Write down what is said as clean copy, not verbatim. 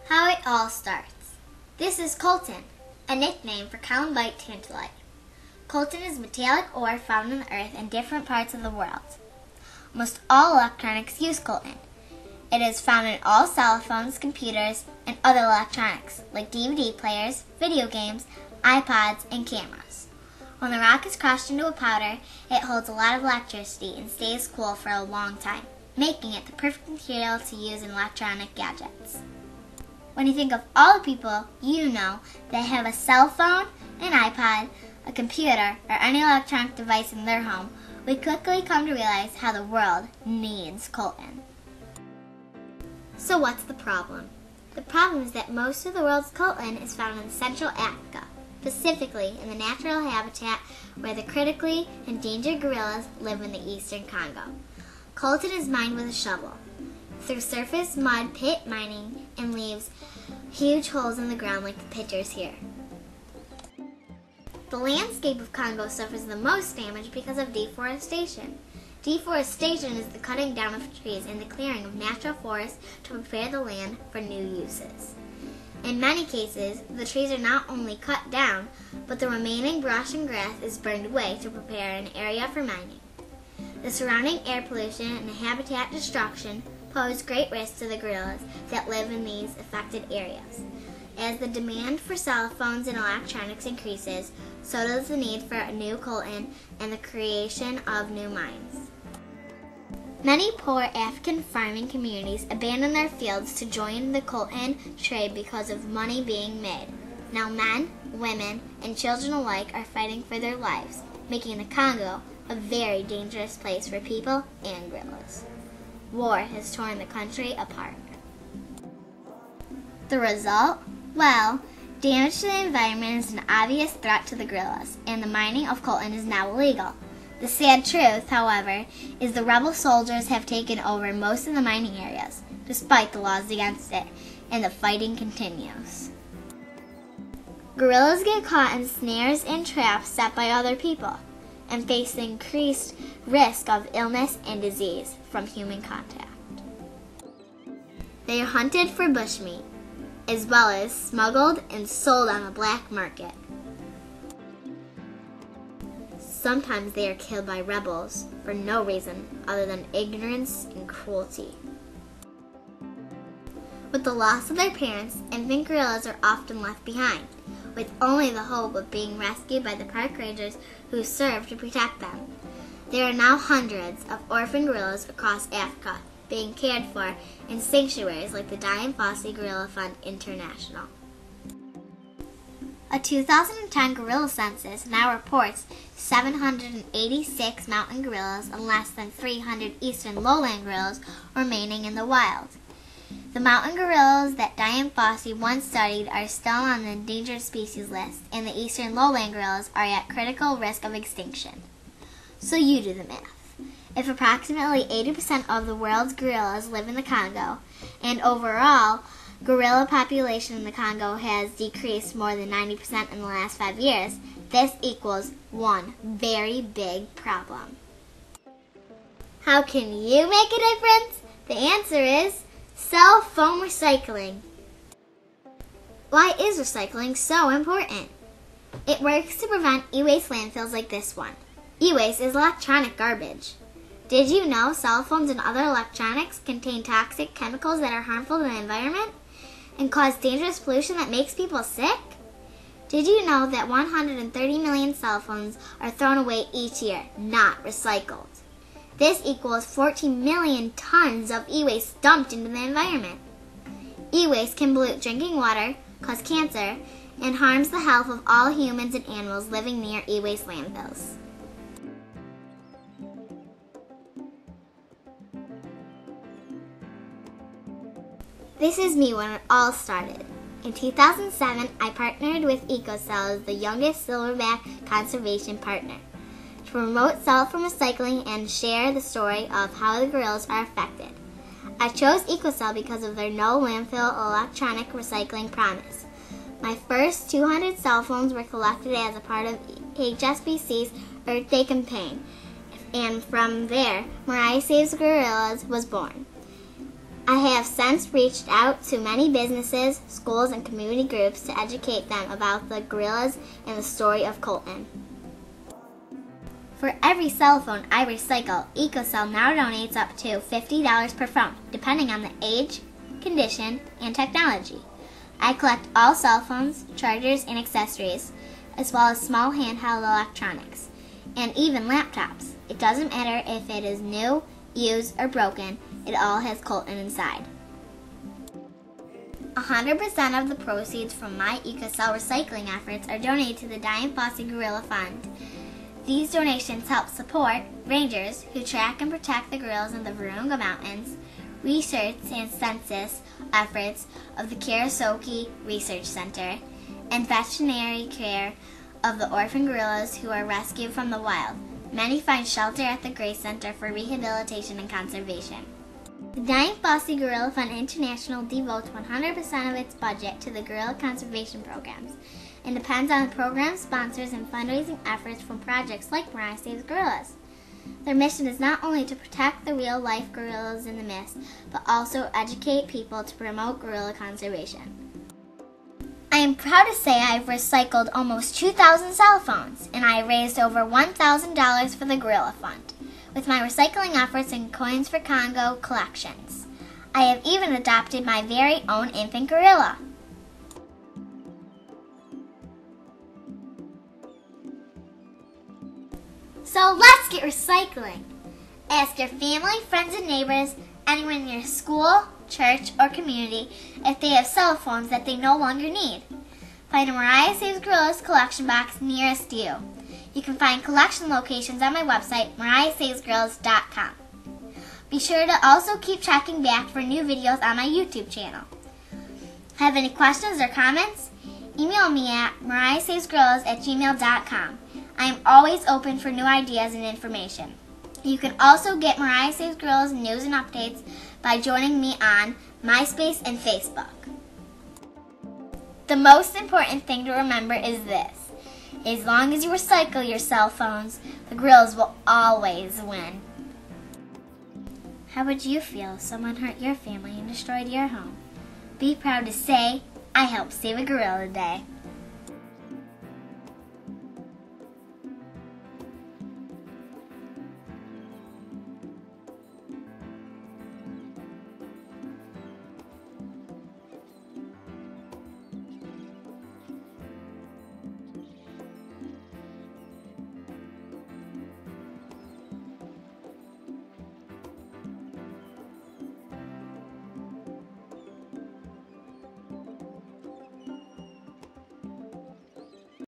How it all starts. This is Coltan, a nickname for columbite tantalite. Coltan is metallic ore found on the earth in different parts of the world. Almost all electronics use coltan. It is found in all cell phones, computers, and other electronics, like DVD players, video games, iPods, and cameras. When the rock is crushed into a powder, it holds a lot of electricity and stays cool for a long time, making it the perfect material to use in electronic gadgets. When you think of all the people you know that have a cell phone, an iPod, a computer, or any electronic device in their home, we quickly come to realize how the world needs coltan. So what's the problem? The problem is that most of the world's coltan is found in Central Africa, specifically in the natural habitat where the critically endangered gorillas live in the eastern Congo. Coltan is mined with a shovel through surface mud pit mining and leaves huge holes in the ground like the pictures here. The landscape of Congo suffers the most damage because of deforestation. Deforestation is the cutting down of trees and the clearing of natural forests to prepare the land for new uses. In many cases, the trees are not only cut down, but the remaining brush and grass is burned away to prepare an area for mining. The surrounding air pollution and habitat destruction pose great risks to the gorillas that live in these affected areas. As the demand for cell phones and electronics increases, so does the need for new coltan and the creation of new mines. Many poor African farming communities abandon their fields to join the coltan trade because of money being made. Now men, women, and children alike are fighting for their lives, making the Congo a very dangerous place for people and gorillas. War has torn the country apart. The result? Well, damage to the environment is an obvious threat to the gorillas, and the mining of coltan is now illegal. The sad truth, however, is the rebel soldiers have taken over most of the mining areas, despite the laws against it, and the fighting continues. Gorillas get caught in snares and traps set by other people, and face the increased risk of illness and disease from human contact. They are hunted for bushmeat, as well as smuggled and sold on the black market. Sometimes they are killed by rebels for no reason other than ignorance and cruelty. With the loss of their parents, infant gorillas are often left behind, with only the hope of being rescued by the park rangers who serve to protect them. There are now hundreds of orphan gorillas across Africa being cared for in sanctuaries like the Dian-Fossey Gorilla Fund International. A 2010 gorilla census now reports 786 mountain gorillas and less than 300 eastern lowland gorillas remaining in the wild. The mountain gorillas that Dian-Fossey once studied are still on the endangered species list, and the eastern lowland gorillas are at critical risk of extinction. So you do the math. If approximately 80% of the world's gorillas live in the Congo, and overall gorilla population in the Congo has decreased more than 90% in the last 5 years, this equals one very big problem. How can you make a difference? The answer is cell phone recycling. Why is recycling so important? It works to prevent e-waste landfills like this one. E-waste is electronic garbage. Did you know cell phones and other electronics contain toxic chemicals that are harmful to the environment and cause dangerous pollution that makes people sick? Did you know that 130 million cell phones are thrown away each year, not recycled? This equals 14 million tons of e-waste dumped into the environment. E-waste can pollute drinking water, cause cancer, and harms the health of all humans and animals living near e-waste landfills. This is me when it all started. In 2007, I partnered with EcoCell as the youngest silverback conservation partner to promote cell phone recycling and share the story of how the gorillas are affected. I chose EcoCell because of their no landfill electronic recycling promise. My first 200 cell phones were collected as a part of HSBC's Earth Day campaign, and from there, Mariah Saves Gorillas was born. I have since reached out to many businesses, schools, and community groups to educate them about the gorillas and the story of Coltan. For every cell phone I recycle, EcoCell now donates up to $50 per phone, depending on the age, condition, and technology. I collect all cell phones, chargers, and accessories, as well as small handheld electronics, and even laptops. It doesn't matter if it is new, used, or broken, it all has Coltan inside. 100% of the proceeds from my EcoCell recycling efforts are donated to the Dying Fossey Gorilla Fund. These donations help support rangers who track and protect the gorillas in the Virunga Mountains, research and census efforts of the Karasoke Research Center, and veterinary care of the orphan gorillas who are rescued from the wild. Many find shelter at the Grace Center for Rehabilitation and Conservation. The Dying Fossey Gorilla Fund International devotes 100% of its budget to the gorilla conservation programs and depends on the program sponsors and fundraising efforts from projects like Mariah Saves Gorillas. Their mission is not only to protect the real-life gorillas in the mist, but also educate people to promote gorilla conservation. I am proud to say I have recycled almost 2,000 cell phones, and I have raised over $1,000 for the Gorilla Fund, with my recycling efforts and Coins for Congo collections. I have even adopted my very own infant gorilla. So let's get recycling. Ask your family, friends, and neighbors, anyone in your school, church, or community if they have cell phones that they no longer need. Find a Mariah Saves Gorillas collection box nearest you. You can find collection locations on my website, mariahsavesgorillas.com. Be sure to also keep checking back for new videos on my YouTube channel. Have any questions or comments? Email me at mariahsavesgorillas@gmail.com. I am always open for new ideas and information. You can also get Mariah Saves Gorillas news and updates by joining me on MySpace and Facebook. The most important thing to remember is this: as long as you recycle your cell phones, the gorillas will always win. How would you feel if someone hurt your family and destroyed your home? Be proud to say, I helped save a gorilla today.